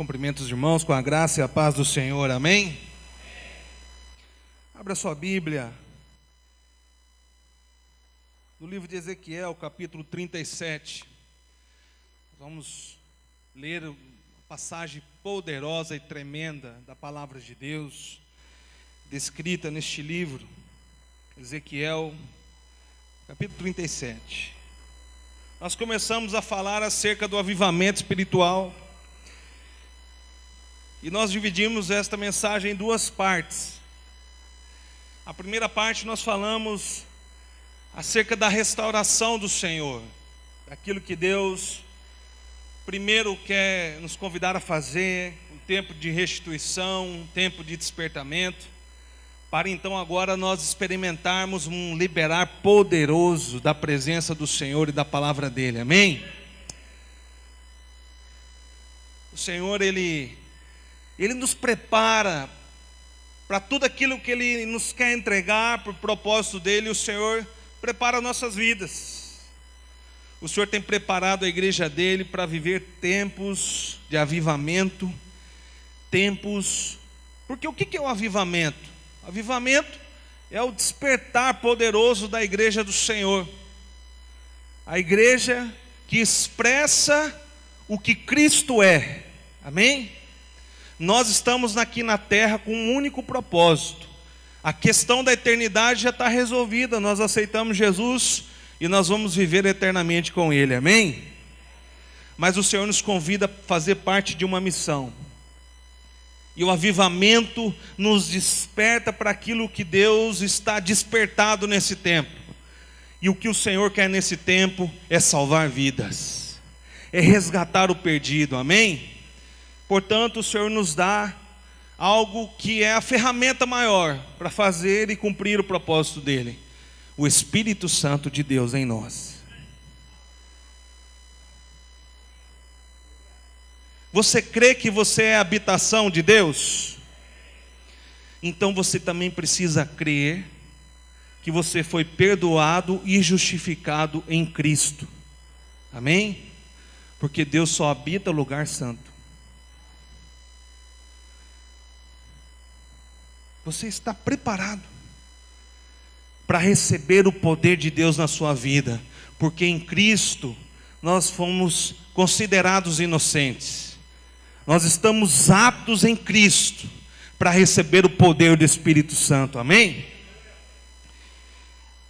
Cumprimento os irmãos com a graça e a paz do Senhor, amém? Abra sua Bíblia no livro de Ezequiel, capítulo 37. Vamos ler uma passagem poderosa e tremenda da palavra de Deus, descrita neste livro, Ezequiel, capítulo 37. Nós começamos a falar acerca do avivamento espiritual, e nós dividimos esta mensagem em duas partes. A primeira parte nós falamos acerca da restauração do Senhor, daquilo que Deus primeiro quer nos convidar a fazer, um tempo de restituição, um tempo de despertamento, para então agora nós experimentarmos um liberar poderoso da presença do Senhor e da palavra dEle, amém? O Senhor, Ele nos prepara para tudo aquilo que Ele nos quer entregar, por propósito dEle. O Senhor prepara nossas vidas. O Senhor tem preparado a igreja dEle para viver tempos de avivamento, porque o que é o avivamento? O avivamento é o despertar poderoso da igreja do Senhor, a igreja que expressa o que Cristo é, amém? Nós estamos aqui na terra com um único propósito. A questão da eternidade já está resolvida. Nós aceitamos Jesus e nós vamos viver eternamente com Ele, amém? Mas o Senhor nos convida a fazer parte de uma missão. E o avivamento nos desperta para aquilo que Deus está despertado nesse tempo. E o que o Senhor quer nesse tempo é salvar vidas, é resgatar o perdido, amém? Portanto, o Senhor nos dá algo que é a ferramenta maior para fazer e cumprir o propósito dEle: o Espírito Santo de Deus em nós. Você crê que você é a habitação de Deus? Então você também precisa crer que você foi perdoado e justificado em Cristo, amém? Porque Deus só habita lugar santo. Você está preparado para receber o poder de Deus na sua vida, porque em Cristo nós fomos considerados inocentes. Nós estamos aptos em Cristo para receber o poder do Espírito Santo, amém?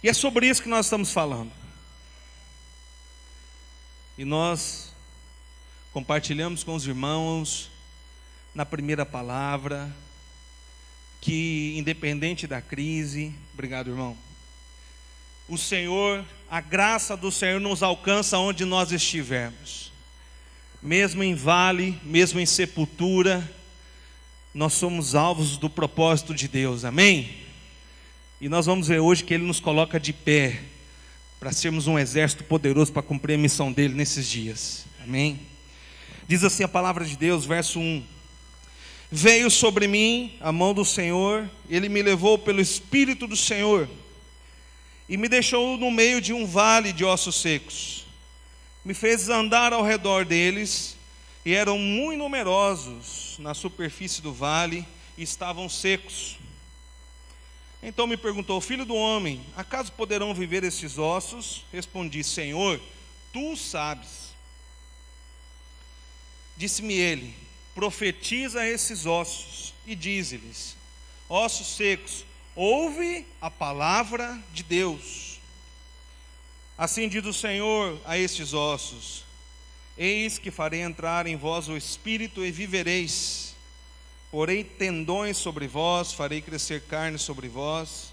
E é sobre isso que nós estamos falando. E nós compartilhamos com os irmãos na primeira palavra que, independente da crise, obrigado, irmão, o Senhor, a graça do Senhor nos alcança onde nós estivermos, mesmo em vale, mesmo em sepultura, nós somos alvos do propósito de Deus, amém? E nós vamos ver hoje que Ele nos coloca de pé, para sermos um exército poderoso para cumprir a missão dEle nesses dias, amém? Diz assim a palavra de Deus, verso 1: Veio sobre mim a mão do Senhor, Ele me levou pelo Espírito do Senhor, e me deixou no meio de um vale de ossos secos. Me fez andar ao redor deles, e eram muito numerosos na superfície do vale, e estavam secos. Então me perguntou: Filho do homem, acaso poderão viver estes ossos? Respondi: Senhor, tu sabes. Disse-me Ele: profetiza a esses ossos e dize-lhes: ossos secos, ouve a palavra de Deus. Assim diz o Senhor a estes ossos: eis que farei entrar em vós o Espírito e vivereis. Porei tendões sobre vós, farei crescer carne sobre vós,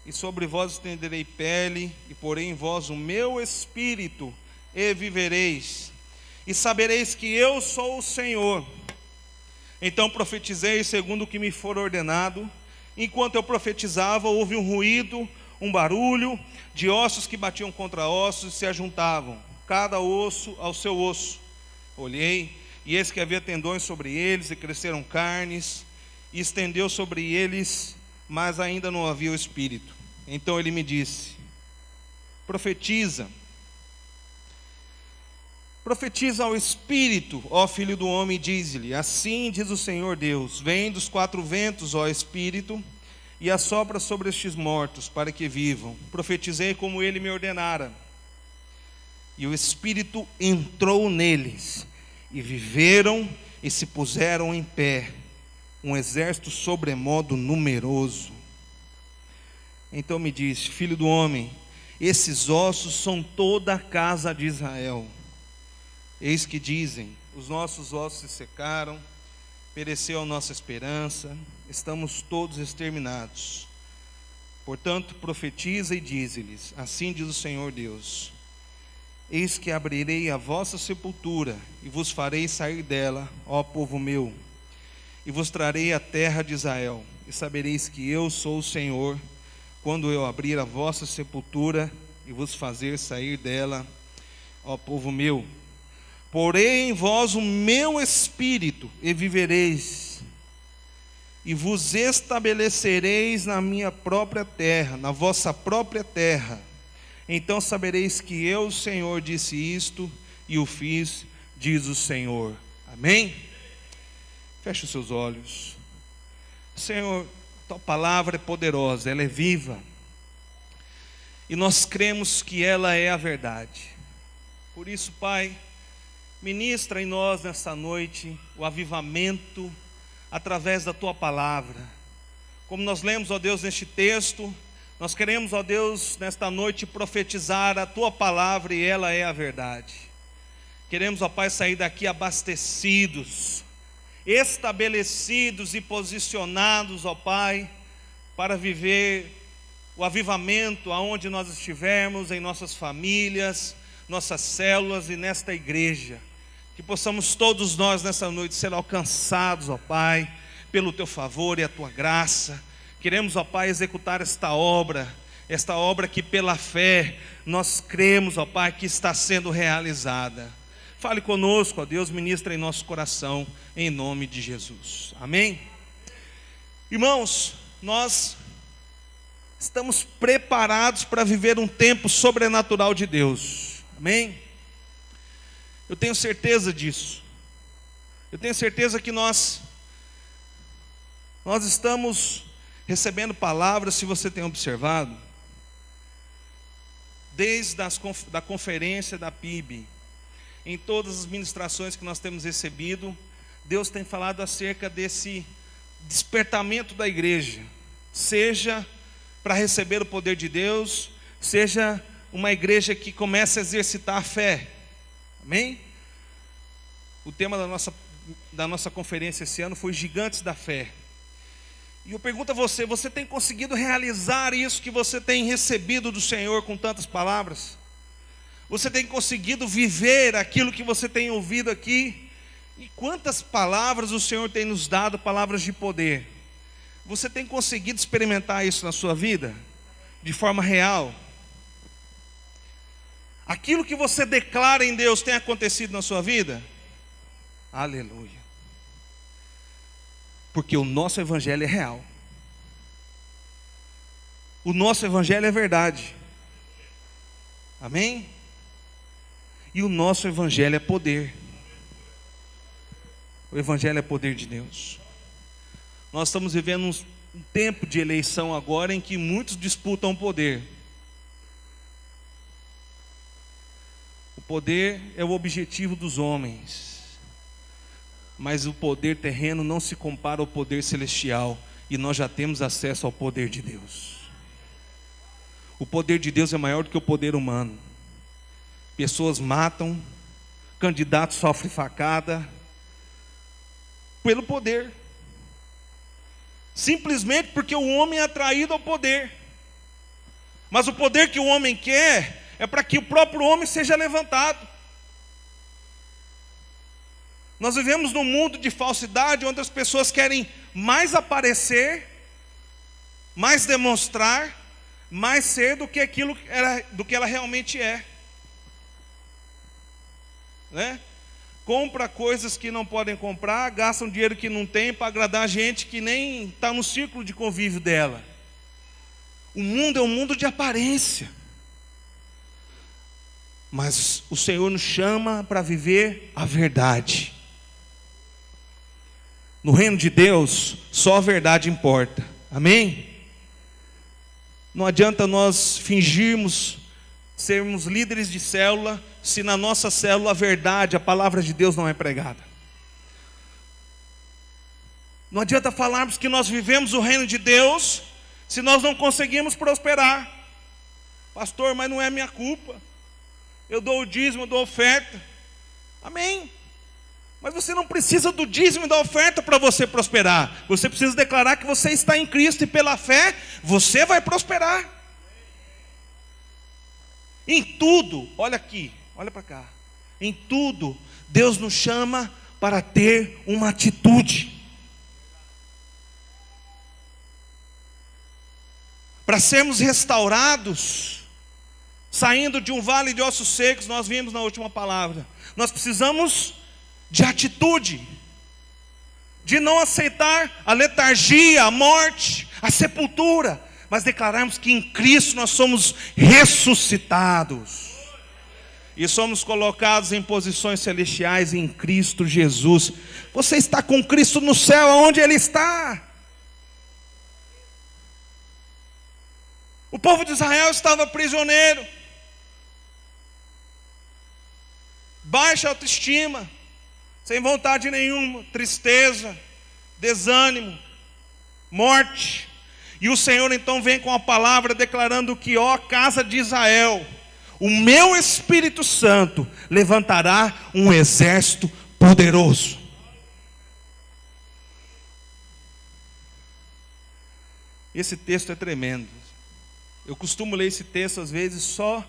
e sobre vós estenderei pele, e porei em vós o meu Espírito e vivereis. E sabereis que eu sou o Senhor. Então profetizei segundo o que me for ordenado. Enquanto eu profetizava, houve um ruído, um barulho de ossos que batiam contra ossos e se ajuntavam, cada osso ao seu osso. Olhei, e eis que havia tendões sobre eles, e cresceram carnes, e estendeu sobre eles, mas ainda não havia o Espírito. Então ele me disse: profetiza Profetiza ao Espírito, ó Filho do homem, e diz-lhe: assim diz o Senhor Deus: vem dos quatro ventos, ó Espírito, e assopra sobre estes mortos, para que vivam. Profetizei como ele me ordenara. E o Espírito entrou neles, e viveram e se puseram em pé, um exército sobremodo numeroso. Então me disse: filho do homem, esses ossos são toda a casa de Israel. Eis que dizem: os nossos ossos se secaram, pereceu a nossa esperança, estamos todos exterminados. Portanto, profetiza e dize-lhes: assim diz o Senhor Deus: eis que abrirei a vossa sepultura, e vos farei sair dela, ó povo meu, e vos trarei a terra de Israel, e sabereis que eu sou o Senhor, quando eu abrir a vossa sepultura, e vos fazer sair dela, ó povo meu. Porei em vós o meu espírito, e vivereis, e vos estabelecereis na minha própria terra, na vossa própria terra. Então sabereis que eu, o Senhor, disse isto, e o fiz, diz o Senhor. Amém? Feche os seus olhos. Senhor, tua palavra é poderosa, ela é viva, e nós cremos que ela é a verdade. Por isso, Pai, ministra em nós nessa noite o avivamento através da tua palavra. Como nós lemos, ó Deus, neste texto, nós queremos, ó Deus, nesta noite profetizar a tua palavra, e ela é a verdade. Queremos, ó Pai, sair daqui abastecidos, estabelecidos e posicionados, ó Pai, para viver o avivamento aonde nós estivermos, em nossas famílias, nossas células e nesta igreja. Que possamos todos nós nessa noite ser alcançados, ó Pai, pelo teu favor e a tua graça. Queremos, ó Pai, executar esta obra que pela fé nós cremos, ó Pai, que está sendo realizada. Fale conosco, ó Deus, ministra em nosso coração, em nome de Jesus. Amém? Irmãos, nós estamos preparados para viver um tempo sobrenatural de Deus. Amém? Eu tenho certeza disso. Eu tenho certeza que nós estamos recebendo palavras, se você tem observado, desde da conferência da PIB, em todas as ministrações que nós temos recebido, Deus tem falado acerca desse despertamento da igreja, seja para receber o poder de Deus, seja uma igreja que começa a exercitar a fé. Amém? O tema da nossa conferência esse ano foi Gigantes da Fé. E eu pergunto a você: você tem conseguido realizar isso que você tem recebido do Senhor com tantas palavras? Você tem conseguido viver aquilo que você tem ouvido aqui? E quantas palavras o Senhor tem nos dado, palavras de poder? Você tem conseguido experimentar isso na sua vida? De forma real? Aquilo que você declara em Deus tem acontecido na sua vida? Aleluia. Porque o nosso evangelho é real. O nosso evangelho é verdade. Amém? E o nosso evangelho é poder. O evangelho é poder de Deus. Nós estamos vivendo um tempo de eleição agora em que muitos disputam o poder. O poder é o objetivo dos homens, mas o poder terreno não se compara ao poder celestial, e nós já temos acesso ao poder de Deus. O poder de Deus é maior do que o poder humano. Pessoas matam, candidatos sofrem facada pelo poder, simplesmente porque o homem é atraído ao poder. Mas o poder que o homem quer é para que o próprio homem seja levantado. Nós vivemos num mundo de falsidade, onde as pessoas querem mais aparecer, mais demonstrar, mais ser do que do que ela realmente é, né? Compra coisas que não podem comprar, gastam dinheiro que não tem para agradar gente que nem está no círculo de convívio dela. O mundo é um mundo de aparência. mas o Senhor nos chama para viver a verdade. No reino de Deus, só a verdade importa. Amém? Não adianta nós fingirmos sermos líderes de célula, se na nossa célula a verdade, a palavra de Deus não é pregada. Não adianta falarmos que nós vivemos o reino de Deus, se nós não conseguimos prosperar. Pastor, mas não é minha culpa. Eu dou o dízimo, eu dou a oferta. Amém? Mas você não precisa do dízimo e da oferta para você prosperar. Você precisa declarar que você está em Cristo e pela fé você vai prosperar. Em tudo, olha aqui, olha para cá. Em tudo, Deus nos chama para ter uma atitude. Para sermos restaurados, saindo de um vale de ossos secos, nós vimos na última palavra. Nós precisamos de atitude, de não aceitar a letargia, a morte, a sepultura, mas declararmos que em Cristo nós somos ressuscitados e somos colocados em posições celestiais em Cristo Jesus. Você está com Cristo no céu, aonde Ele está. O povo de Israel estava prisioneiro, baixa autoestima, sem vontade nenhuma, tristeza, desânimo, morte. E o Senhor então vem com a palavra declarando que, ó casa de Israel, o meu Espírito Santo levantará um exército poderoso. Esse texto é tremendo. Eu costumo ler esse texto às vezes só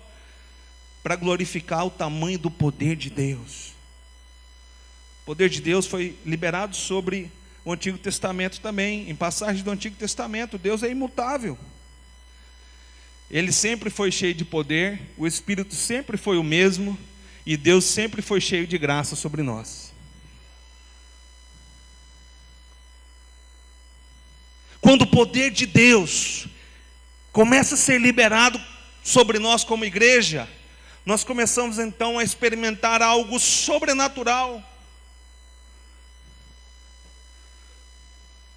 para glorificar o tamanho do poder de Deus. O poder de Deus foi liberado sobre o Antigo Testamento também. Em passagens do Antigo Testamento, Deus é imutável. Ele sempre foi cheio de poder, o Espírito sempre foi o mesmo, e Deus sempre foi cheio de graça sobre nós. Quando o poder de Deus começa a ser liberado sobre nós como igreja, nós começamos então a experimentar algo sobrenatural.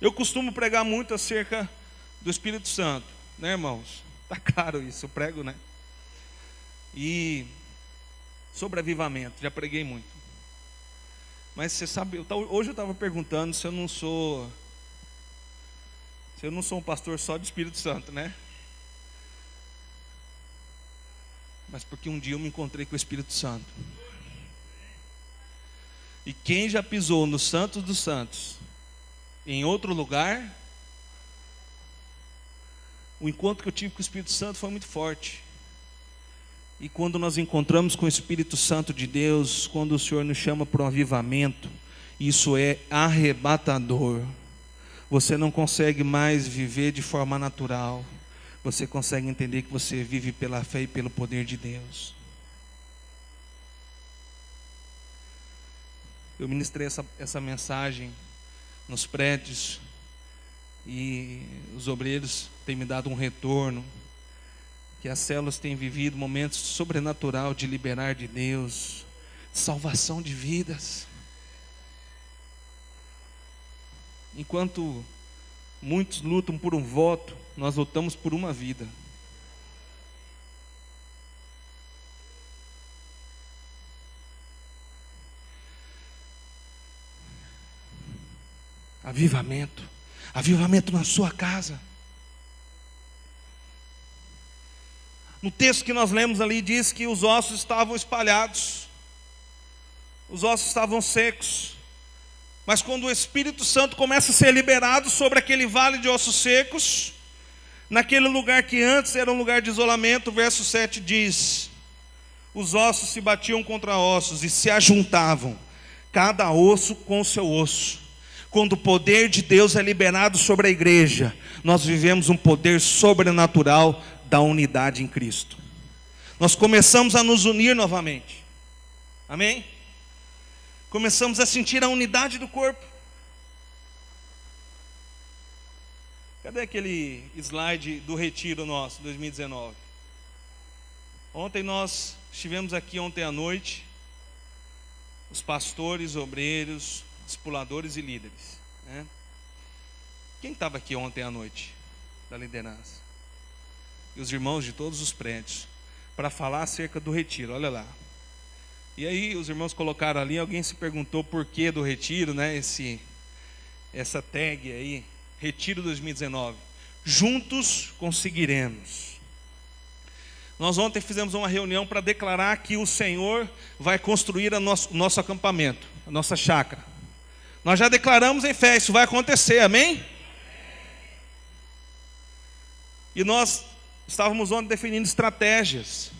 Eu costumo pregar muito acerca do Espírito Santo, né, irmãos? Está claro isso, eu prego, né? E sobre avivamento, já preguei muito. Mas você sabe, hoje eu estava perguntando se eu não sou um pastor só de Espírito Santo, né? Mas porque um dia eu me encontrei com o Espírito Santo. E quem já pisou no Santos dos Santos, em outro lugar, o encontro que eu tive com o Espírito Santo foi muito forte. E quando nós encontramos com o Espírito Santo de Deus, quando o Senhor nos chama para um avivamento, isso é arrebatador. Você não consegue mais viver de forma natural. Você consegue entender que você vive pela fé e pelo poder de Deus. Eu ministrei essa mensagem nos prédios e os obreiros têm me dado um retorno, que as células têm vivido momentos sobrenatural de liberar de Deus, salvação de vidas. Enquanto muitos lutam por um voto, nós lutamos por uma vida. Avivamento. Avivamento na sua casa. No texto que nós lemos ali diz que os ossos estavam espalhados. Os ossos estavam secos. Mas quando o Espírito Santo começa a ser liberado sobre aquele vale de ossos secos, naquele lugar que antes era um lugar de isolamento, o verso 7 diz: os ossos se batiam contra ossos e se ajuntavam, cada osso com o seu osso. Quando o poder de Deus é liberado sobre a igreja, nós vivemos um poder sobrenatural da unidade em Cristo. Nós começamos a nos unir novamente. Amém? Começamos a sentir a unidade do corpo. Cadê aquele slide do retiro nosso, 2019? Ontem nós Estivemos aqui ontem à noite, os pastores, obreiros, discipuladores e líderes, né? Quem estava aqui ontem à noite da liderança? E os irmãos de todos os prédios, para falar acerca do retiro, olha lá. E aí os irmãos colocaram ali, alguém se perguntou por que do retiro, né? Essa tag aí, Retiro 2019. Juntos conseguiremos. Nós ontem fizemos uma reunião para declarar que o Senhor vai construir o nosso acampamento, a nossa chácara. Nós já declaramos em fé, isso vai acontecer, amém? E nós estávamos ontem definindo estratégias,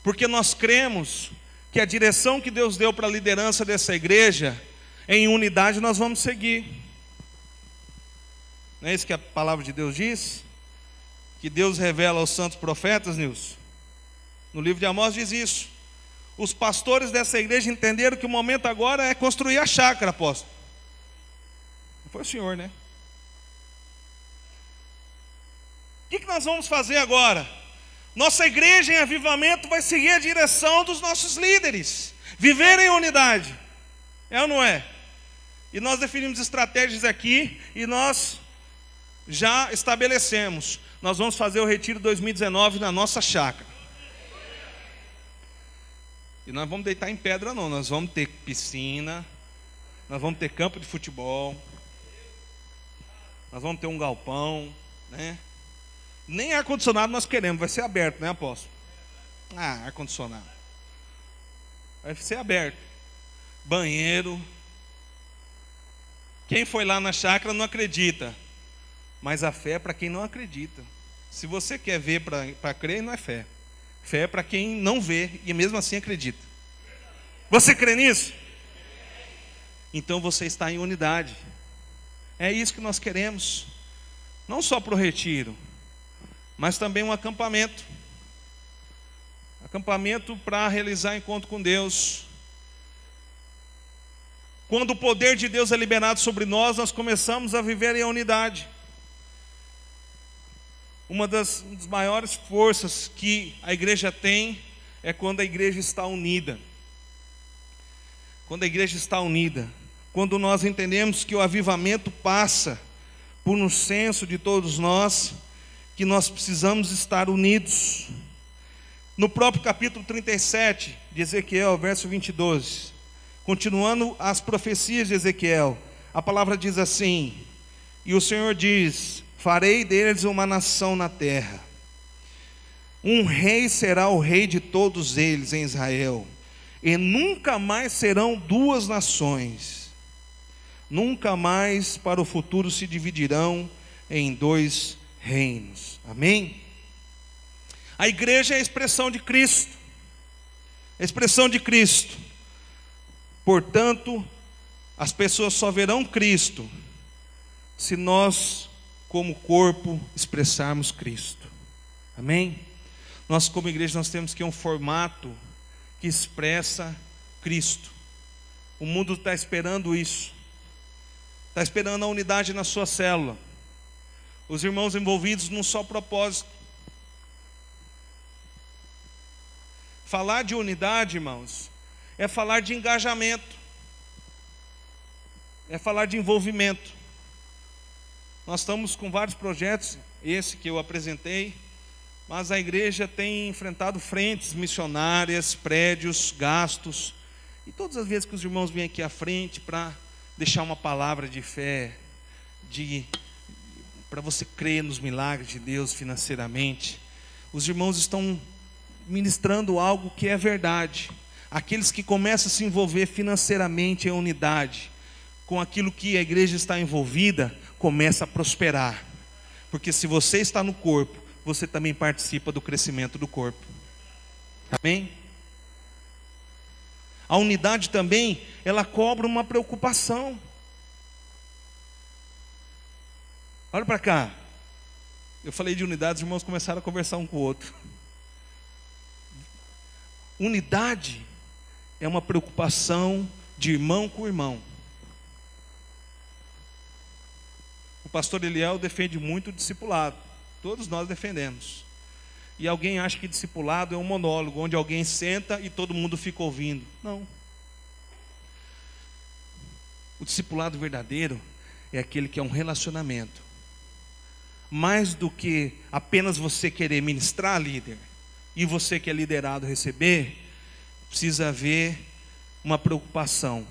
porque nós cremos que a direção que Deus deu para a liderança dessa igreja, em unidade nós vamos seguir. Não é isso que a palavra de Deus diz? Que Deus revela aos santos profetas, Nilson? No livro de Amós diz isso. Os pastores dessa igreja entenderam que o momento agora é construir a chácara, apóstolo. Não foi o senhor, né? O que nós vamos fazer agora? Nossa igreja em avivamento vai seguir a direção dos nossos líderes, viver em unidade, é ou não é? E nós definimos estratégias aqui, e nós já estabelecemos, nós vamos fazer o Retiro 2019 na nossa chácara. E nós vamos deitar em pedra não, nós vamos ter piscina, nós vamos ter campo de futebol, nós vamos ter um galpão, né? Nem ar-condicionado nós queremos, vai ser aberto, né, apóstolo? Ar-condicionado. Vai ser aberto. Banheiro. Quem foi lá na chácara não acredita. Mas a fé é para quem não acredita. Se você quer ver para crer, não é fé. Fé é para quem não vê e mesmo assim acredita. Você crê nisso? Então você está em unidade. É isso que nós queremos. Não só para o retiro, mas também um acampamento. Acampamento para realizar encontro com Deus. Quando o poder de Deus é liberado sobre nós, nós começamos a viver em unidade. Uma das maiores forças que a igreja tem é quando a igreja está unida. Quando a igreja está unida. Quando nós entendemos que o avivamento passa por um senso de todos nós, que nós precisamos estar unidos. No próprio capítulo 37 de Ezequiel, verso 22, continuando as profecias de Ezequiel, a palavra diz assim: e o Senhor diz: farei deles uma nação na terra, um rei será o rei de todos eles em Israel, e nunca mais serão duas nações, nunca mais para o futuro se dividirão em dois reinos. Amém? A igreja é a expressão de Cristo. A expressão de Cristo. Portanto, as pessoas só verão Cristo se nós, como corpo, expressarmos Cristo. Amém? Nós, como igreja, nós temos que ter um formato que expressa Cristo. O mundo está esperando isso. Está esperando a unidade na sua célula. Os irmãos envolvidos num só propósito. Falar de unidade, irmãos, é falar de engajamento. É falar de envolvimento. Nós estamos com vários projetos, esse que eu apresentei, mas a igreja tem enfrentado frentes missionárias, prédios, gastos. E todas as vezes que os irmãos vêm aqui à frente para deixar uma palavra de fé, para você crer nos milagres de Deus financeiramente, os irmãos estão ministrando algo que é verdade. Aqueles que começam a se envolver financeiramente em unidade, com aquilo que a igreja está envolvida, começa a prosperar. Porque se você está no corpo, você também participa do crescimento do corpo. Amém? A unidade também, ela cobra uma preocupação. Olha para cá. Eu falei de unidade, os irmãos começaram a conversar um com o outro. Unidade é uma preocupação de irmão com irmão. O pastor Eliel defende muito o discipulado. Todos nós defendemos. E alguém acha que discipulado é um monólogo, onde alguém senta e todo mundo fica ouvindo. Não. O discipulado verdadeiro é aquele que é um relacionamento. Mais do que apenas você querer ministrar, líder, e você que é liderado receber, precisa haver uma preocupação,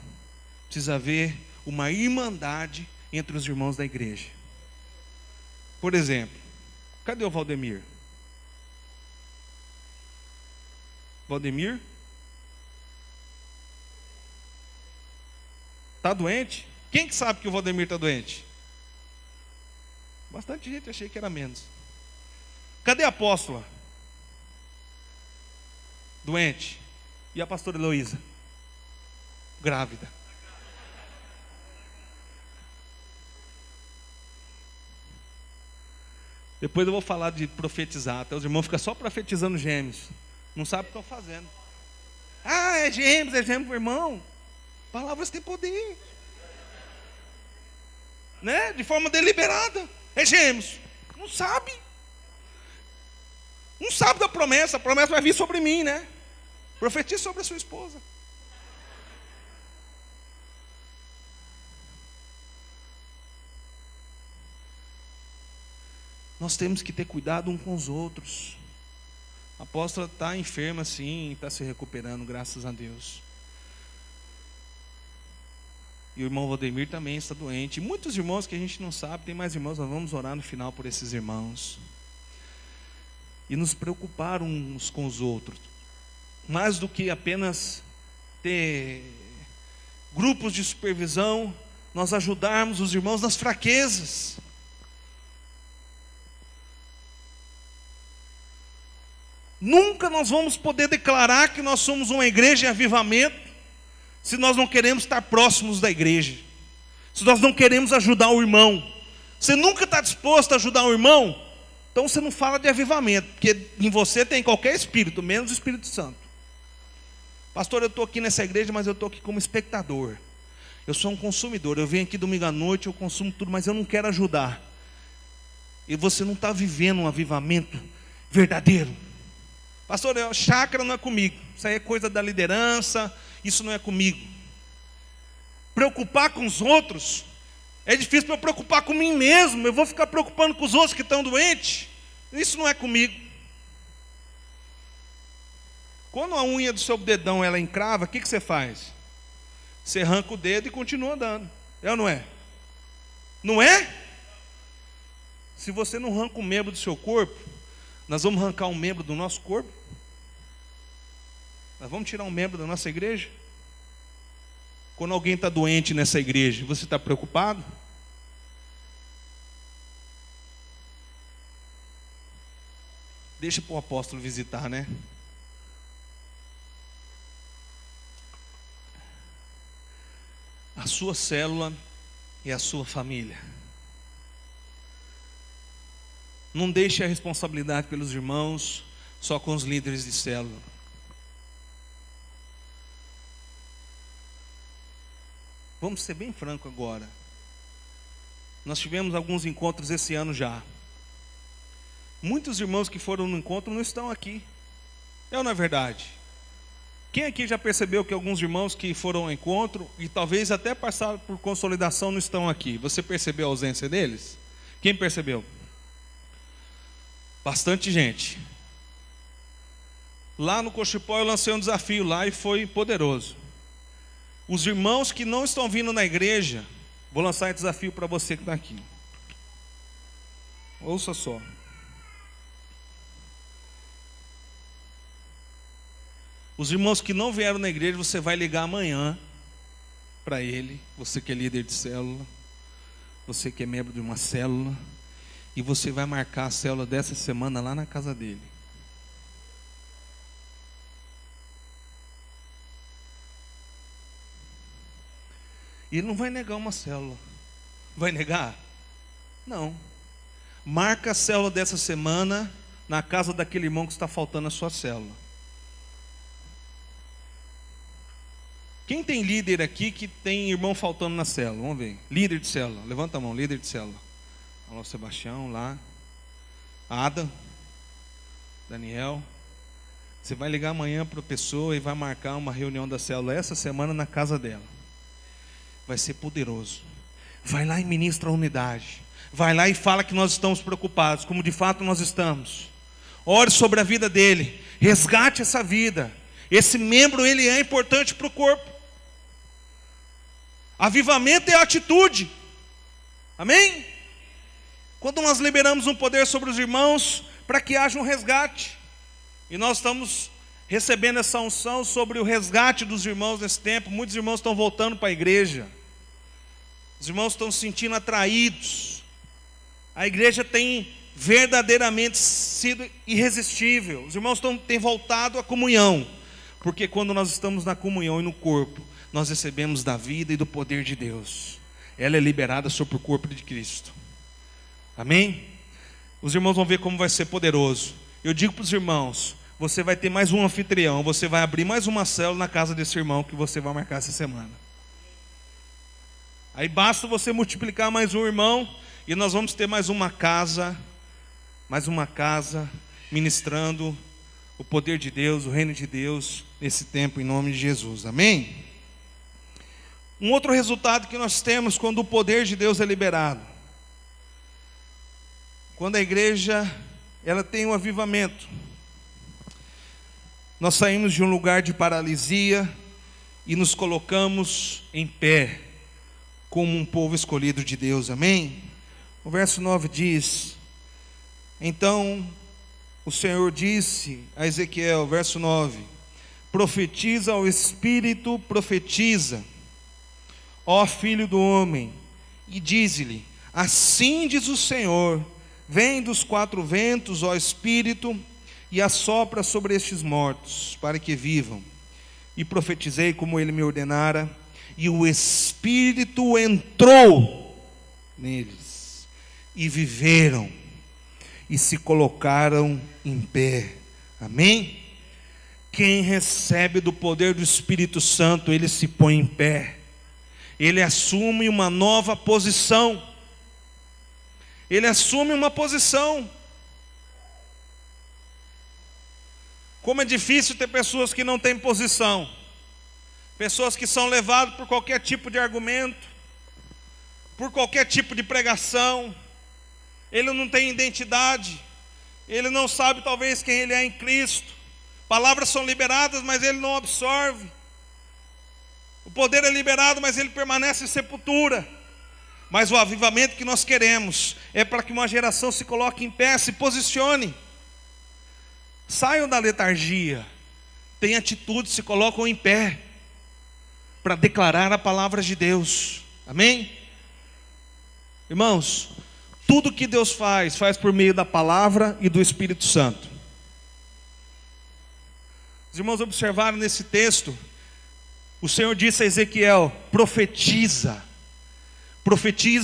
precisa haver uma irmandade entre os irmãos da igreja. Por exemplo, cadê o Valdemir? Valdemir? Está doente? Quem que sabe que o Valdemir está doente? Bastante gente, achei que era menos. Cadê a apóstola? Doente. E a pastora Heloísa? Grávida. Depois eu vou falar de profetizar. Até os irmãos ficam só profetizando gêmeos. Não sabem o que estão fazendo. Ah, é gêmeos, irmão. Palavras têm poder. Né? De forma deliberada. É gêmeos. Não sabe. Não sabe da promessa. A promessa vai vir sobre mim, né? Profetize sobre a sua esposa. Nós temos que ter cuidado uns com os outros. A apóstola está enferma sim, está se recuperando, graças a Deus. E o irmão Valdemir também está doente. E muitos irmãos que a gente não sabe, tem mais irmãos, nós vamos orar no final por esses irmãos. E nos preocupar uns com os outros. Mais do que apenas ter grupos de supervisão, nós ajudarmos os irmãos nas fraquezas. Nunca nós vamos poder declarar que nós somos uma igreja em avivamento se nós não queremos estar próximos da igreja, se nós não queremos ajudar o irmão. Você nunca está disposto a ajudar o irmão, então você não fala de avivamento, porque em você tem qualquer espírito, menos o Espírito Santo. Pastor, eu estou aqui nessa igreja, mas eu estou aqui como espectador. Eu sou um consumidor, eu venho aqui domingo à noite, eu consumo tudo, mas eu não quero ajudar. E você não está vivendo um avivamento verdadeiro. Pastor, chácara não é comigo, isso aí é coisa da liderança, isso não é comigo. Preocupar com os outros, é difícil para eu preocupar com mim mesmo, eu vou ficar preocupando com os outros que estão doentes, isso não é comigo. Quando a unha do seu dedão ela encrava, o que você faz? Você arranca o dedo e continua andando, é ou não é? Não é? Se você não arranca um membro do seu corpo, nós vamos arrancar um membro do nosso corpo? Nós vamos tirar um membro da nossa igreja? Quando alguém está doente nessa igreja, você está preocupado? Deixa para o apóstolo visitar, né? A sua célula e a sua família. Não deixe a responsabilidade pelos irmãos só com os líderes de célula. Vamos ser bem franco agora. Nós tivemos alguns encontros esse ano já. Muitos irmãos que foram no encontro não estão aqui. É ou não é verdade? Quem aqui já percebeu que alguns irmãos que foram ao encontro e talvez até passaram por consolidação não estão aqui? Você percebeu a ausência deles? Quem percebeu? Bastante gente. Lá no Cochipó eu lancei um desafio lá e foi poderoso. Os irmãos que não estão vindo na igreja, vou lançar esse desafio para você que está aqui. Ouça só. Os irmãos que não vieram na igreja, você vai ligar amanhã para ele, você que é líder de célula, você que é membro de uma célula, e você vai marcar a célula dessa semana lá na casa dele. E ele não vai negar uma célula. Vai negar? Não. Marca a célula dessa semana na casa daquele irmão que está faltando a sua célula. Quem tem líder aqui que tem irmão faltando na célula? Vamos ver. Líder de célula. Levanta a mão, líder de célula. Olha o Sebastião lá. Ada. Daniel, você vai ligar amanhã para a pessoa e vai marcar uma reunião da célula essa semana na casa dela. Vai ser poderoso. Vai lá e ministra a unidade. Vai lá e fala que nós estamos preocupados, como de fato nós estamos. Ore sobre a vida dele. Resgate essa vida. Esse membro, ele é importante para o corpo. Avivamento é atitude. Amém? Quando nós liberamos um poder sobre os irmãos, para que haja um resgate. E nós estamos recebendo essa unção sobre o resgate dos irmãos nesse tempo. Muitos irmãos estão voltando para a igreja. Os irmãos estão se sentindo atraídos. A igreja tem verdadeiramente sido irresistível. Os irmãos têm voltado à comunhão. Porque quando nós estamos na comunhão e no corpo, nós recebemos da vida e do poder de Deus. Ela é liberada sobre o corpo de Cristo. Amém? Os irmãos vão ver como vai ser poderoso. Eu digo para os irmãos, você vai ter mais um anfitrião, você vai abrir mais uma célula na casa desse irmão que você vai marcar essa semana. Aí basta você multiplicar mais um irmão e nós vamos ter mais uma casa ministrando o poder de Deus, o reino de Deus nesse tempo em nome de Jesus. Amém? Um outro resultado que nós temos quando o poder de Deus é liberado. Quando a igreja ela tem um avivamento. Nós saímos de um lugar de paralisia e nos colocamos em pé como um povo escolhido de Deus, amém? O verso 9 diz: então o Senhor disse a Ezequiel, verso 9: profetiza ao Espírito, profetiza, ó filho do homem, e dize-lhe, assim diz o Senhor, vem dos quatro ventos, ó Espírito, e assopra sobre estes mortos, para que vivam. E profetizei como ele me ordenara, e o Espírito entrou neles, e viveram, e se colocaram em pé. Amém? Quem recebe do poder do Espírito Santo, ele se põe em pé. Ele assume uma nova posição. Ele assume uma posição. Como é difícil ter pessoas que não têm posição. Pessoas que são levadas por qualquer tipo de argumento, por qualquer tipo de pregação. Ele não tem identidade. Ele não sabe talvez quem ele é em Cristo. Palavras são liberadas, mas ele não absorve. O poder é liberado, mas ele permanece em sepultura. Mas o avivamento que nós queremos é para que uma geração se coloque em pé, se posicione. Saiam da letargia, tenham atitude, se colocam em pé para declarar a palavra de Deus. Amém? Irmãos, tudo que Deus faz por meio da palavra e do Espírito Santo. Os irmãos observaram nesse texto, o Senhor disse a Ezequiel: profetiza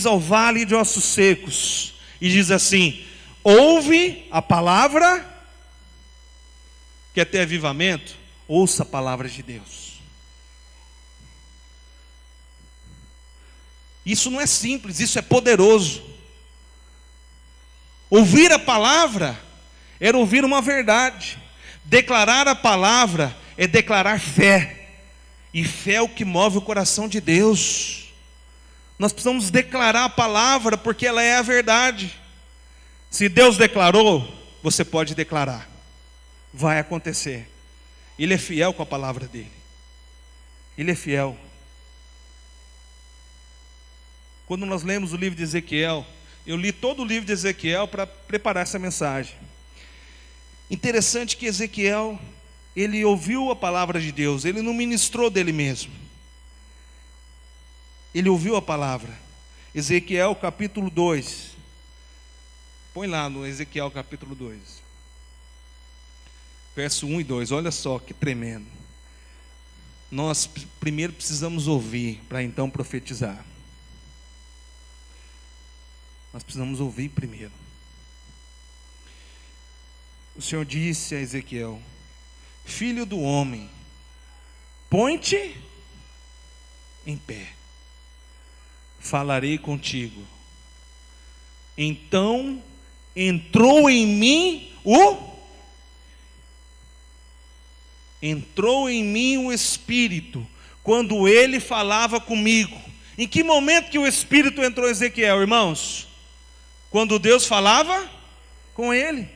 ao vale de ossos secos, e diz assim: ouve a palavra. Quer ter avivamento? Ouça a palavra de Deus. Isso não é simples, isso é poderoso. Ouvir a palavra era ouvir uma verdade. Declarar a palavra é declarar fé. E fé é o que move o coração de Deus. Nós precisamos declarar a palavra porque ela é a verdade. Se Deus declarou, você pode declarar. Vai acontecer. Ele é fiel com a palavra dele. Ele é fiel. Quando nós lemos o livro de Ezequiel, eu li todo o livro de Ezequiel para preparar essa mensagem. Interessante que Ezequiel, ele ouviu a palavra de Deus, ele não ministrou dele mesmo. Ele ouviu a palavra. Ezequiel capítulo 2. Põe lá no Ezequiel capítulo 2. Verso 1 e 2, olha só que tremendo. Nós primeiro precisamos ouvir para então profetizar. Nós precisamos ouvir primeiro. O Senhor disse a Ezequiel: filho do homem, põe-te em pé, falarei contigo. Então entrou em mim o entrou em mim o Espírito, quando ele falava comigo. Em que momento que o Espírito entrou em Ezequiel, irmãos? Quando Deus falava com ele.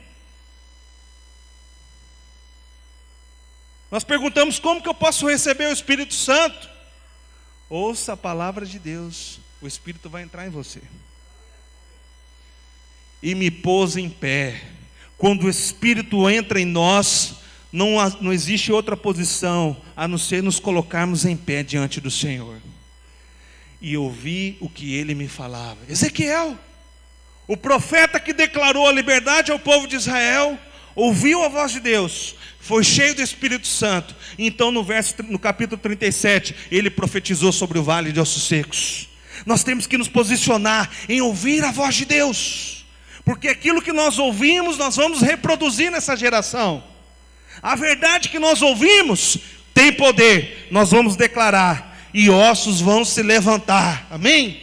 Nós perguntamos: como que eu posso receber o Espírito Santo? Ouça a palavra de Deus, o Espírito vai entrar em você. E me pôs em pé. Quando o Espírito entra em nós, não existe outra posição a não ser nos colocarmos em pé diante do Senhor. E ouvi o que ele me falava. Ezequiel, o profeta que declarou a liberdade ao povo de Israel, ouviu a voz de Deus, foi cheio do Espírito Santo. Então no capítulo 37, ele profetizou sobre o vale de ossos secos. Nós temos que nos posicionar em ouvir a voz de Deus, porque aquilo que nós ouvimos, nós vamos reproduzir nessa geração. A verdade que nós ouvimos tem poder, nós vamos declarar, e ossos vão se levantar, amém?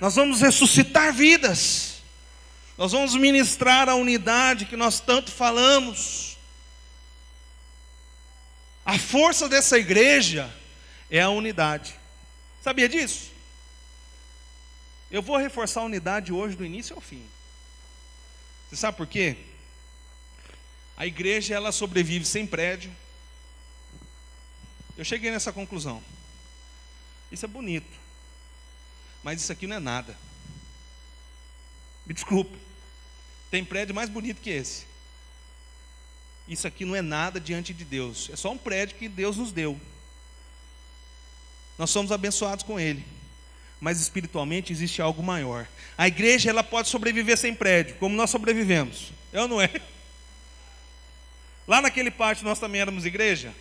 Nós vamos ressuscitar vidas, nós vamos ministrar a unidade que nós tanto falamos. A força dessa igreja é a unidade, sabia disso? Eu vou reforçar a unidade hoje do início ao fim. Você sabe por quê? A igreja, ela sobrevive sem prédio. Eu cheguei nessa conclusão. Isso é bonito, mas isso aqui não é nada. Me desculpe, tem prédio mais bonito que esse. Isso aqui não é nada diante de Deus. É só um prédio que Deus nos deu. Nós somos abençoados com ele, mas espiritualmente existe algo maior. A igreja, ela pode sobreviver sem prédio, como nós sobrevivemos. É ou não é? Lá naquele pátio nós também éramos igreja.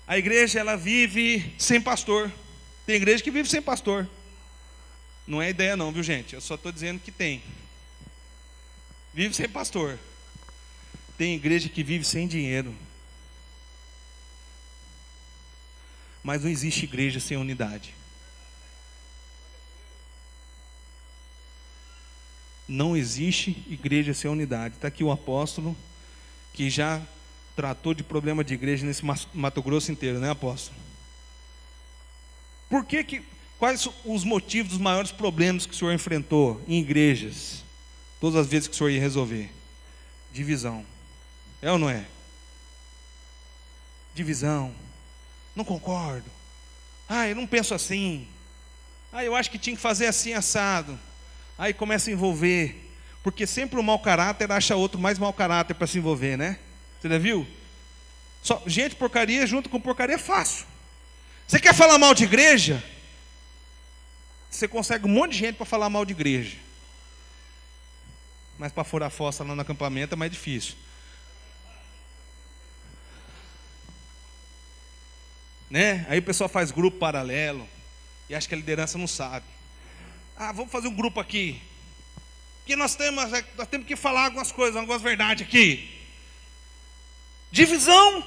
A igreja, ela vive sem pastor. Tem igreja que vive sem pastor. Não é ideia não, viu gente? Eu só estou dizendo que tem. Vive sem pastor. Tem igreja que vive sem dinheiro. Mas não existe igreja sem unidade. Não existe igreja sem unidade. Está aqui o apóstolo, que já tratou de problema de igreja nesse Mato Grosso inteiro, né, apóstolo? Quais os motivos dos maiores problemas que o senhor enfrentou em igrejas, todas as vezes que o senhor ia resolver? Divisão. É ou não é? Divisão. Não concordo. Eu não penso assim. Eu acho que tinha que fazer assim, assado. Aí começa a envolver, porque sempre o mau caráter acha outro mais mau caráter para se envolver, né? Você já viu? Só, gente, porcaria junto com porcaria é fácil. Você quer falar mal de igreja? Você consegue um monte de gente para falar mal de igreja. Mas para furar a fossa lá no acampamento é mais difícil. Né? Aí o pessoal faz grupo paralelo e acha que a liderança não sabe. Vamos fazer um grupo aqui, porque nós temos que falar algumas coisas, algumas verdades aqui. Divisão.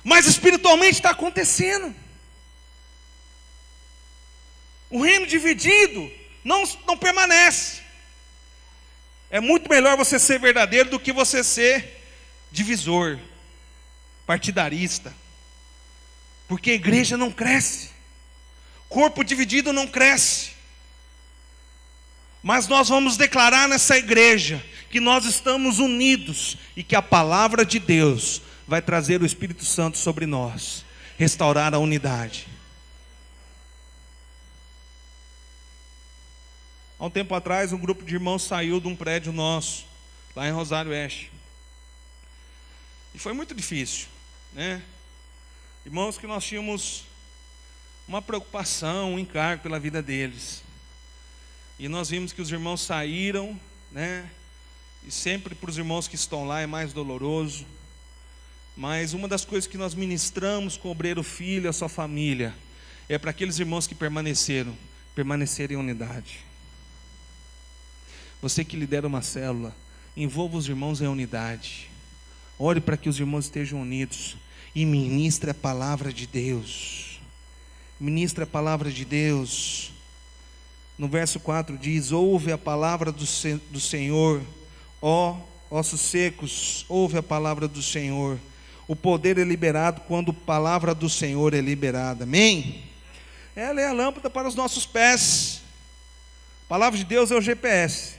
Mas espiritualmente está acontecendo. O reino dividido não permanece. É muito melhor você ser verdadeiro do que você ser divisor, partidarista. Porque a igreja não cresce. Corpo dividido não cresce. Mas nós vamos declarar nessa igreja que nós estamos unidos e que a palavra de Deus vai trazer o Espírito Santo sobre nós, restaurar a unidade. Há um tempo atrás, um grupo de irmãos saiu de um prédio nosso, lá em Rosário Oeste. E foi muito difícil, né? Irmãos que nós tínhamos uma preocupação, um encargo pela vida deles. E nós vimos que os irmãos saíram, né? E sempre para os irmãos que estão lá é mais doloroso. Mas uma das coisas que nós ministramos com o obreiro filho e a sua família é para aqueles irmãos que permaneceram em unidade. Você que lidera uma célula, envolva os irmãos em unidade. Ore para que os irmãos estejam unidos e ministre a palavra de Deus. Ministre a palavra de Deus. No verso 4 diz: ouve a palavra do Senhor, ó ossos secos, ouve a palavra do Senhor. O poder é liberado quando a palavra do Senhor é liberada. Amém? Ela é a lâmpada para os nossos pés. A palavra de Deus é o GPS.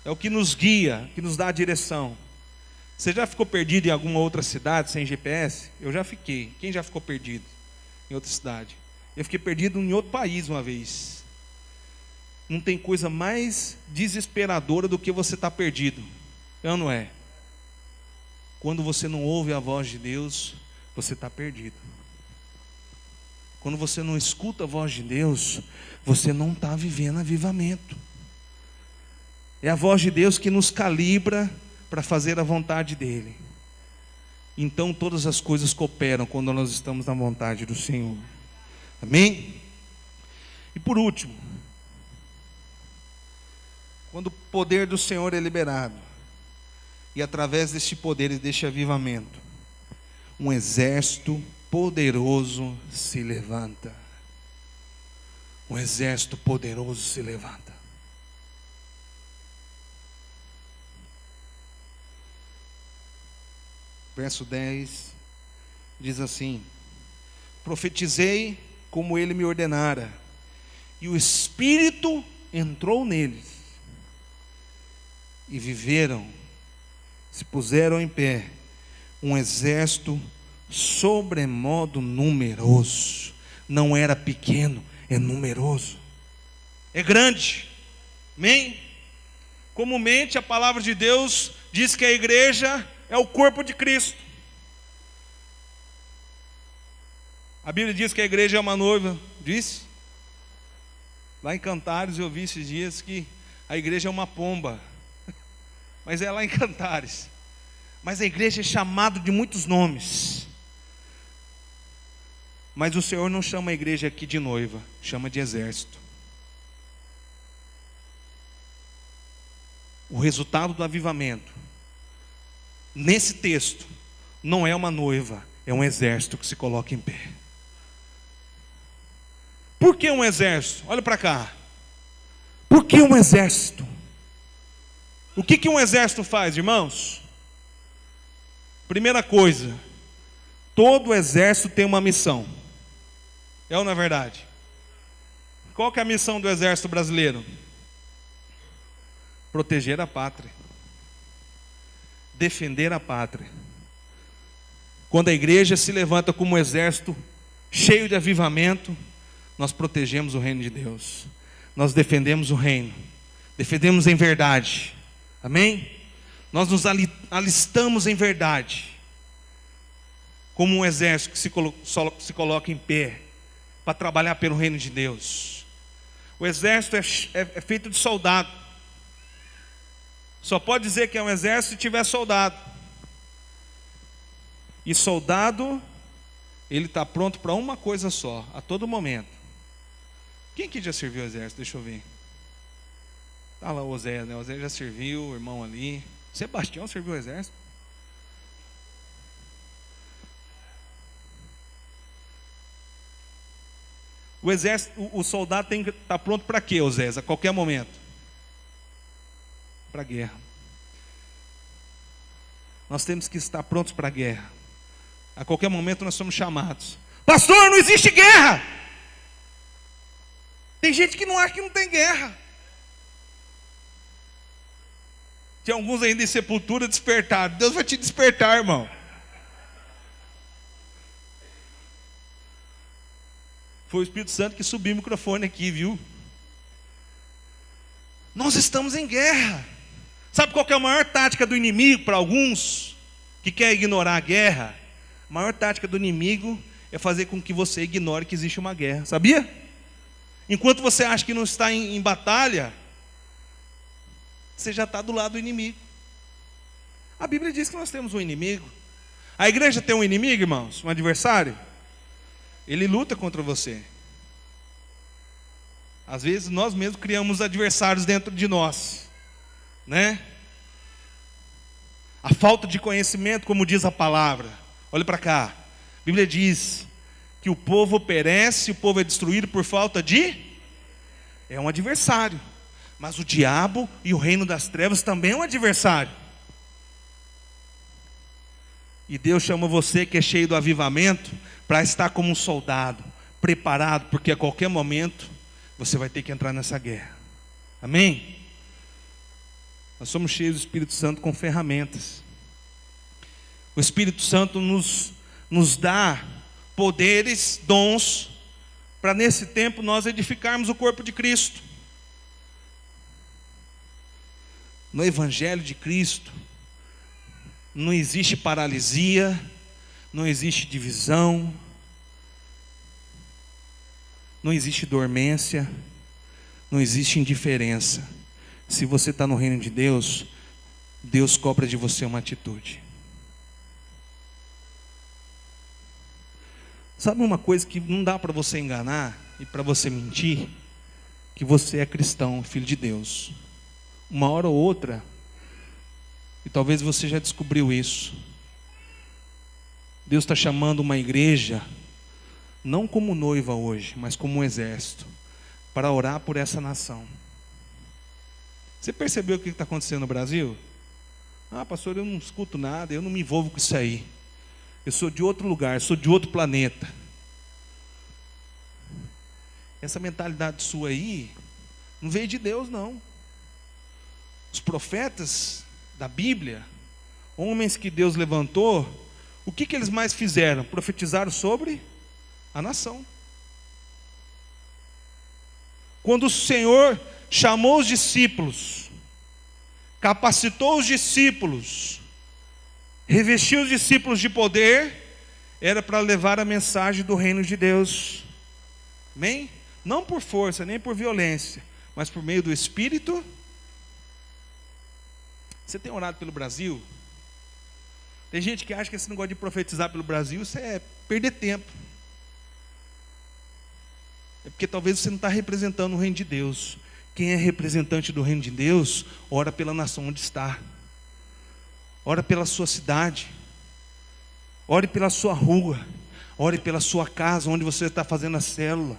É o que nos guia, que nos dá a direção. Você já ficou perdido em alguma outra cidade sem GPS? Eu já fiquei. Quem já ficou perdido em outra cidade? Eu fiquei perdido em outro país uma vez. Não tem coisa mais desesperadora do que você estar perdido. É ou não é? Quando você não ouve a voz de Deus, você está perdido. Quando você não escuta a voz de Deus, você não está vivendo avivamento. É a voz de Deus que nos calibra para fazer a vontade dEle. Então todas as coisas cooperam quando nós estamos na vontade do Senhor. Amém? E por último, quando o poder do Senhor é liberado, e através deste poder e deste avivamento, um exército poderoso se levanta. Um exército poderoso se levanta. Verso 10 diz assim: profetizei como ele me ordenara, e o Espírito entrou neles, e viveram, se puseram em pé, um exército sobremodo numeroso. Não era pequeno, é numeroso, é grande. Amém? Comumente a palavra de Deus diz que a igreja é o corpo de Cristo. A Bíblia diz que a igreja é uma noiva, disse? Lá em Cantares eu vi esses dias que a igreja é uma pomba. Mas é lá em Cantares. Mas a igreja é chamada de muitos nomes. Mas o Senhor não chama a igreja aqui de noiva, chama de exército. O resultado do avivamento, nesse texto, não é uma noiva, é um exército que se coloca em pé. Por que um exército? Olha para cá. Por que um exército? O que um exército faz, irmãos? Primeira coisa, todo exército tem uma missão. É ou não é verdade? Qual que é a missão do exército brasileiro? Proteger a pátria. Defender a pátria. Quando a igreja se levanta como um exército cheio de avivamento, nós protegemos o reino de Deus. Nós defendemos o reino. Defendemos em verdade. Amém? Nós nos alistamos em verdade, como um exército que se coloca em pé para trabalhar pelo reino de Deus. O exército é feito de soldado. Só pode dizer que é um exército se tiver soldado. E soldado, ele está pronto para uma coisa só, a todo momento. Quem que já serviu o exército? Deixa eu ver. Está lá o Zé, né? O Zé já serviu, o irmão ali. Sebastião serviu o exército. O exército, o soldado tem que estar pronto para quê, Osés? A qualquer momento. Para a guerra. Nós temos que estar prontos para a guerra. A qualquer momento nós somos chamados. Pastor, não existe guerra! Tem gente que não acha que não tem guerra. Tem alguns ainda em sepultura despertados. Deus vai te despertar, irmão. Foi o Espírito Santo que subiu o microfone aqui, viu? Nós estamos em guerra. Sabe qual que é a maior tática do inimigo para alguns que quer ignorar a guerra? A maior tática do inimigo é fazer com que você ignore que existe uma guerra. Sabia? Enquanto você acha que não está em batalha, você já está do lado do inimigo. A Bíblia diz que nós temos um inimigo. A igreja tem um inimigo, irmãos? Um adversário? Ele luta contra você. Às vezes nós mesmos criamos adversários dentro de nós, né? A falta de conhecimento, como diz a palavra. Olha para cá. A Bíblia diz que o povo perece, o povo é destruído por falta de... É um adversário. Mas o diabo e o reino das trevas também é um adversário. E Deus chama você que é cheio do avivamento para estar como um soldado, preparado, porque a qualquer momento você vai ter que entrar nessa guerra. Amém? Nós somos cheios do Espírito Santo com ferramentas. O Espírito Santo nos dá poderes, dons, para nesse tempo nós edificarmos o corpo de Cristo. No Evangelho de Cristo não existe paralisia, não existe divisão, não existe dormência, não existe indiferença. Se você está no reino de Deus, Deus cobra de você uma atitude. Sabe uma coisa que não dá para você enganar e para você mentir? Que você é cristão, filho de Deus. Uma hora ou outra, e talvez você já descobriu isso, Deus está chamando uma igreja, não como noiva hoje, mas como um exército, para orar por essa nação. Você percebeu o que está acontecendo no Brasil? Ah, pastor, eu não escuto nada, eu não me envolvo com isso aí. Eu sou de outro lugar, sou de outro planeta. Essa mentalidade sua aí não veio de Deus, não. Os profetas da Bíblia, homens que Deus levantou, o que eles mais fizeram? Profetizaram sobre a nação. Quando o Senhor chamou os discípulos, capacitou os discípulos, revestiu os discípulos de poder, era para levar a mensagem do reino de Deus. Amém? Não por força, nem por violência, mas por meio do Espírito. Você tem orado pelo Brasil? Tem gente que acha que esse negócio de profetizar pelo Brasil, isso é perder tempo. É porque talvez você não está representando o reino de Deus. Quem é representante do reino de Deus, ora pela nação onde está. Ora pela sua cidade. Ore pela sua rua. Ore pela sua casa, onde você está fazendo a célula.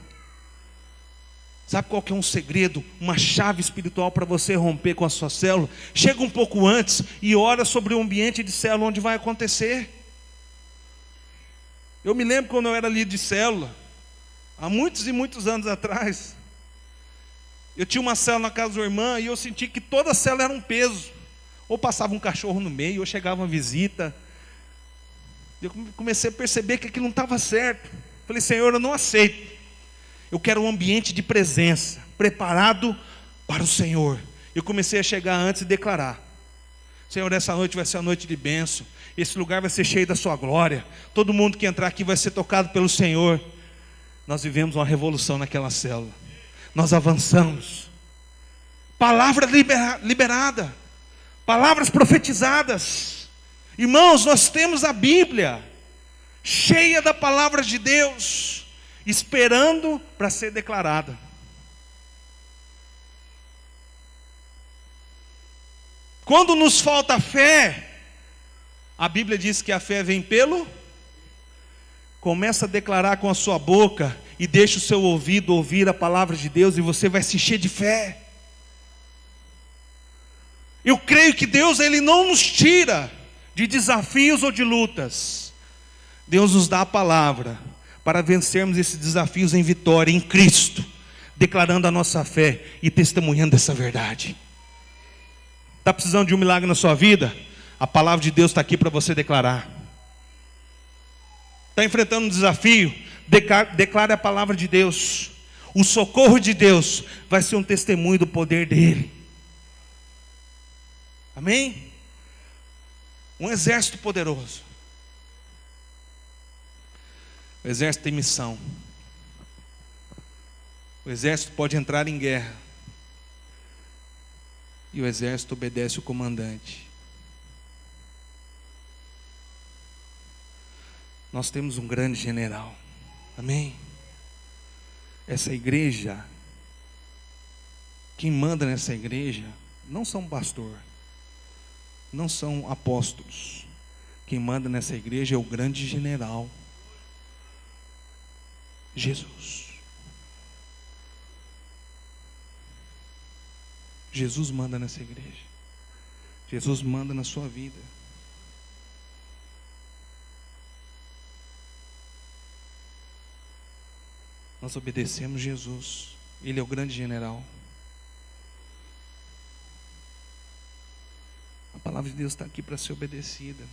Sabe qual que é um segredo, uma chave espiritual para você romper com a sua célula? Chega um pouco antes e ora sobre o ambiente de célula onde vai acontecer. Eu me lembro quando eu era líder de célula, há muitos e muitos anos atrás. Eu tinha uma célula na casa da irmã e eu senti que toda a célula era um peso. Ou passava um cachorro no meio, ou chegava uma visita. Eu comecei a perceber que aquilo não estava certo. Falei, Senhor, eu não aceito. Eu quero um ambiente de presença, preparado para o Senhor. Eu comecei a chegar antes e declarar: Senhor, essa noite vai ser a noite de bênção. Esse lugar vai ser cheio da sua glória. Todo mundo que entrar aqui vai ser tocado pelo Senhor. Nós vivemos uma revolução naquela célula. Nós avançamos. Palavra liberada. Palavras profetizadas. Irmãos, nós temos a Bíblia cheia da palavra de Deus, esperando para ser declarada. Quando nos falta fé, a Bíblia diz que a fé vem pelo. Começa a declarar com a sua boca e deixa o seu ouvido ouvir a palavra de Deus e você vai se encher de fé. Eu creio que Deus, Ele não nos tira de desafios ou de lutas. Deus nos dá a palavra para vencermos esses desafios em vitória, em Cristo, declarando a nossa fé e testemunhando essa verdade. Está precisando de um milagre na sua vida? A palavra de Deus está aqui para você declarar. Está enfrentando um desafio? Declare a palavra de Deus. O socorro de Deus vai ser um testemunho do poder dEle. Amém? Um exército poderoso. O exército tem missão. O exército pode entrar em guerra. E o exército obedece o comandante. Nós temos um grande general. Amém? Essa igreja, quem manda nessa igreja não são pastor, não são apóstolos. Quem manda nessa igreja é o grande general, Jesus. Jesus manda nessa igreja. Jesus manda na sua vida. Nós obedecemos Jesus. Ele é o grande general. A palavra de Deus está aqui para ser obedecida.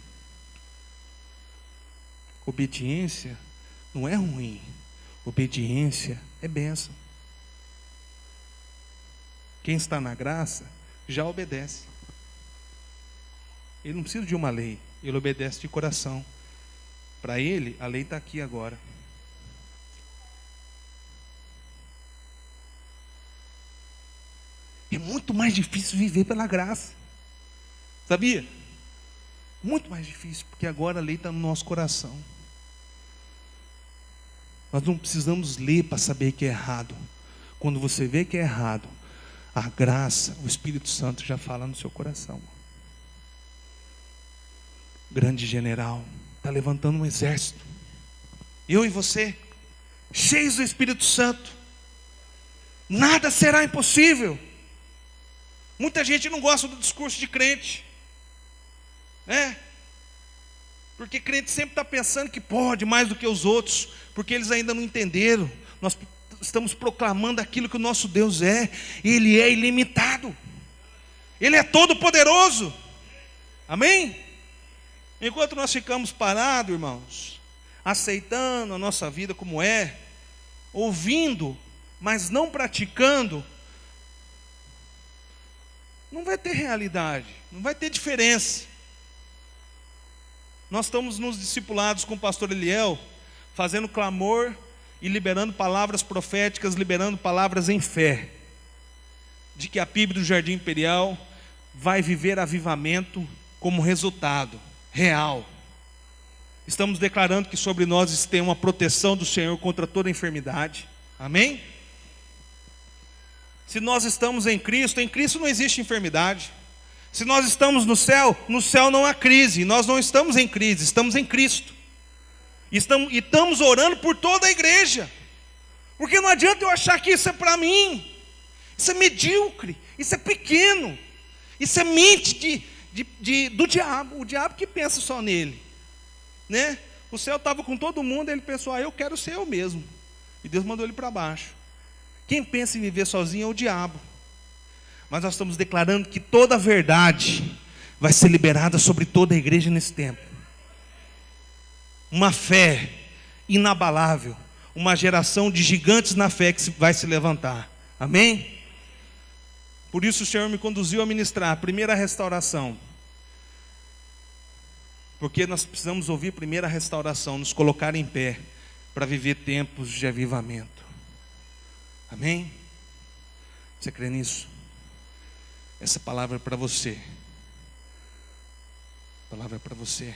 Obediência não é ruim. Obediência é bênção. Quem está na graça já obedece. Ele não precisa de uma lei. Ele obedece de coração. Para ele, a lei está aqui agora. É muito mais difícil viver pela graça. Sabia? Muito mais difícil, porque agora a lei está no nosso coração. Nós não precisamos ler para saber que é errado. Quando você vê que é errado, a graça, o Espírito Santo já fala no seu coração. Grande general, está levantando um exército. Eu e você, cheios do Espírito Santo. Nada será impossível. Muita gente não gosta do discurso de crente, né? Porque crente sempre está pensando que pode mais do que os outros, porque eles ainda não entenderam. Nós estamos proclamando aquilo que o nosso Deus é. Ele é ilimitado. Ele é todo poderoso. Amém? Enquanto nós ficamos parados, irmãos, aceitando a nossa vida como é, ouvindo, mas não praticando, não vai ter realidade, não vai ter diferença. Nós estamos nos discipulados com o pastor Eliel, fazendo clamor e liberando palavras proféticas, liberando palavras em fé, de que a PIB do Jardim Imperial vai viver avivamento como resultado real. Estamos declarando que sobre nós tem uma proteção do Senhor contra toda enfermidade. Amém? Se nós estamos em Cristo não existe enfermidade. Se nós estamos no céu não há crise. Nós não estamos em crise, estamos em Cristo. E estamos orando por toda a igreja. Porque não adianta eu achar que isso é para mim. Isso é medíocre, isso é pequeno. Isso é mente do diabo. O diabo que pensa só nele, né? O céu estava com todo mundo, ele pensou, eu quero ser eu mesmo. E Deus mandou ele para baixo. Quem pensa em viver sozinho é o diabo. Mas nós estamos declarando que toda a verdade vai ser liberada sobre toda a igreja nesse tempo. Uma fé inabalável, uma geração de gigantes na fé que vai se levantar. Amém? Por isso o Senhor me conduziu a ministrar a primeira restauração. Porque nós precisamos ouvir primeiro a restauração, nos colocar em pé para viver tempos de avivamento. Amém? Você crê nisso? Essa palavra é para você. A palavra é para você.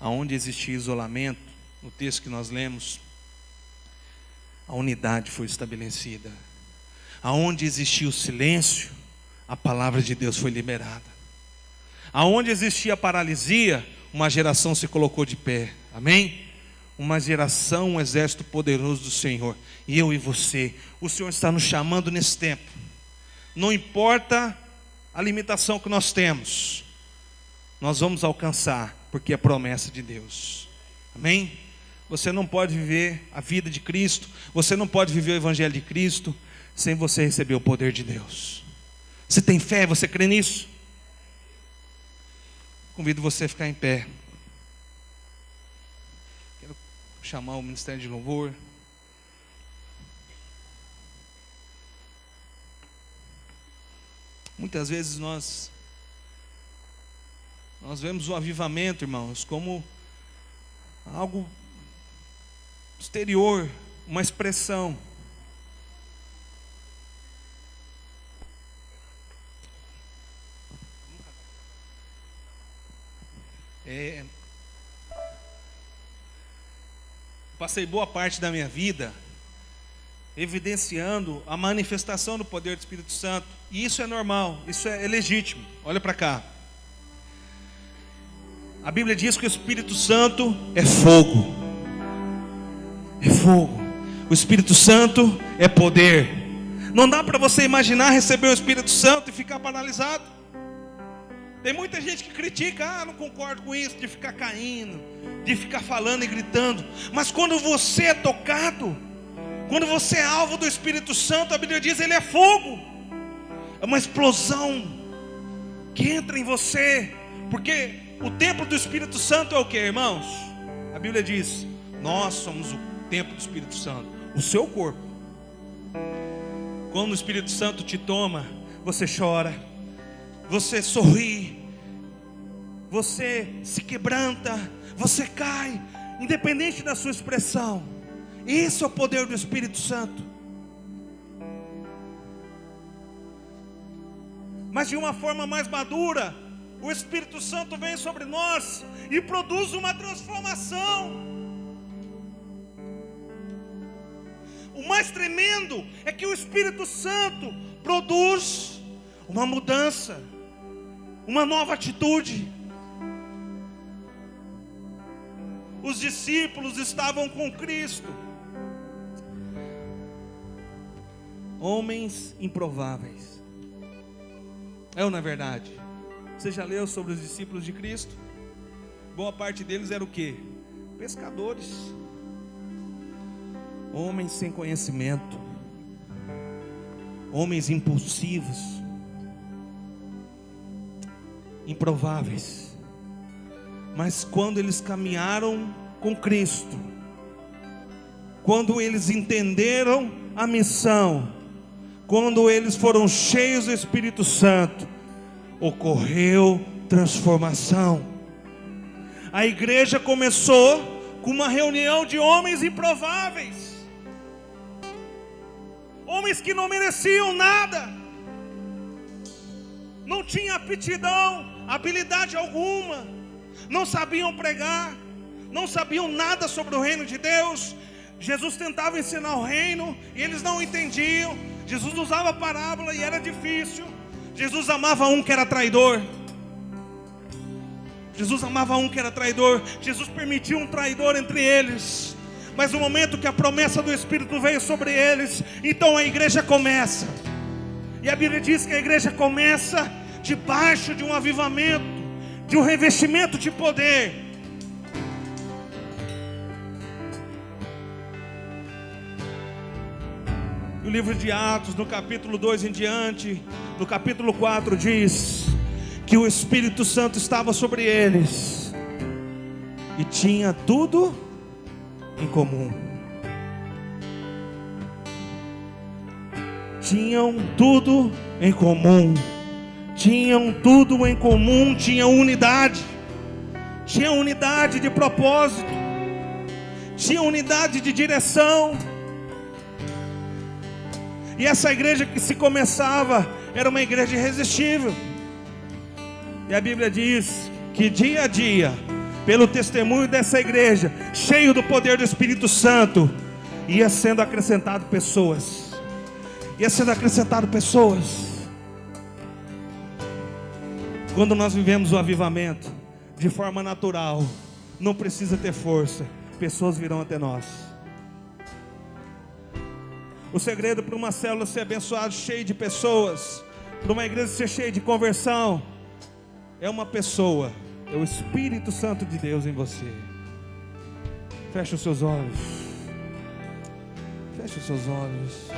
Aonde existia isolamento, no texto que nós lemos, a unidade foi estabelecida. Aonde existia o silêncio, a palavra de Deus foi liberada. Aonde existia a paralisia, uma geração se colocou de pé. Amém? Uma geração, um exército poderoso do Senhor. E eu e você, o Senhor está nos chamando nesse tempo. Não importa a limitação que nós temos, nós vamos alcançar, porque é promessa de Deus. Amém? Você não pode viver a vida de Cristo, você não pode viver o Evangelho de Cristo sem você receber o poder de Deus. Você tem fé? Você crê nisso? Convido você a ficar em pé. Quero chamar o Ministério de Louvor. Muitas vezes nós vemos o avivamento, irmãos, como algo exterior, uma expressão. Passei boa parte da minha vida evidenciando a manifestação do poder do Espírito Santo. E isso é normal, isso é legítimo. Olha para cá. A Bíblia diz que o Espírito Santo é fogo. É fogo. O Espírito Santo é poder. Não dá para você imaginar receber o Espírito Santo e ficar paralisado. Tem muita gente que critica, não concordo com isso, de ficar caindo, de ficar falando e gritando. Mas quando você é tocado, quando você é alvo do Espírito Santo, a Bíblia diz, ele é fogo. É uma explosão que entra em você. Porque o templo do Espírito Santo é o que, irmãos? A Bíblia diz, nós somos o templo do Espírito Santo, o seu corpo. Quando o Espírito Santo te toma, você chora, você sorri, você se quebranta, você cai, independente da sua expressão. Esse é o poder do Espírito Santo. Mas de uma forma mais madura, o Espírito Santo vem sobre nós e produz uma transformação. O mais tremendo é que o Espírito Santo produz uma mudança, uma nova atitude. Os discípulos estavam com Cristo, homens improváveis. É ou não é verdade? Você já leu sobre os discípulos de Cristo? Boa parte deles era o quê? Pescadores. Homens sem conhecimento, homens impulsivos, improváveis. Mas quando eles caminharam com Cristo, quando eles entenderam a missão, quando eles foram cheios do Espírito Santo, ocorreu transformação. A igreja começou com uma reunião de homens improváveis, homens que não mereciam nada, não tinham aptidão, habilidade alguma, não sabiam pregar, não sabiam nada sobre o reino de Deus. Jesus tentava ensinar o reino e eles não entendiam. Jesus usava parábola e era difícil. Jesus amava um que era traidor. Jesus amava um que era traidor. Jesus permitiu um traidor entre eles. Mas no momento que a promessa do Espírito veio sobre eles, então a igreja começa. E a Bíblia diz que a igreja começa debaixo de um avivamento, de um revestimento de poder. O livro de Atos, no capítulo 2 em diante, no capítulo 4, diz que o Espírito Santo estava sobre eles e tinha tudo em comum. Tinham tudo em comum. Tinham tudo em comum, tinham unidade. Tinha unidade de propósito. Tinha unidade de direção. E essa igreja que se começava era uma igreja irresistível. E a Bíblia diz que dia a dia, pelo testemunho dessa igreja, cheio do poder do Espírito Santo, ia sendo acrescentado pessoas. Ia sendo acrescentado pessoas. Quando nós vivemos o avivamento de forma natural, não precisa ter força, pessoas virão até nós. O segredo para uma célula ser abençoada, cheia de pessoas, para uma igreja ser cheia de conversão, é uma pessoa, é o Espírito Santo de Deus em você. Feche os seus olhos. Feche os seus olhos.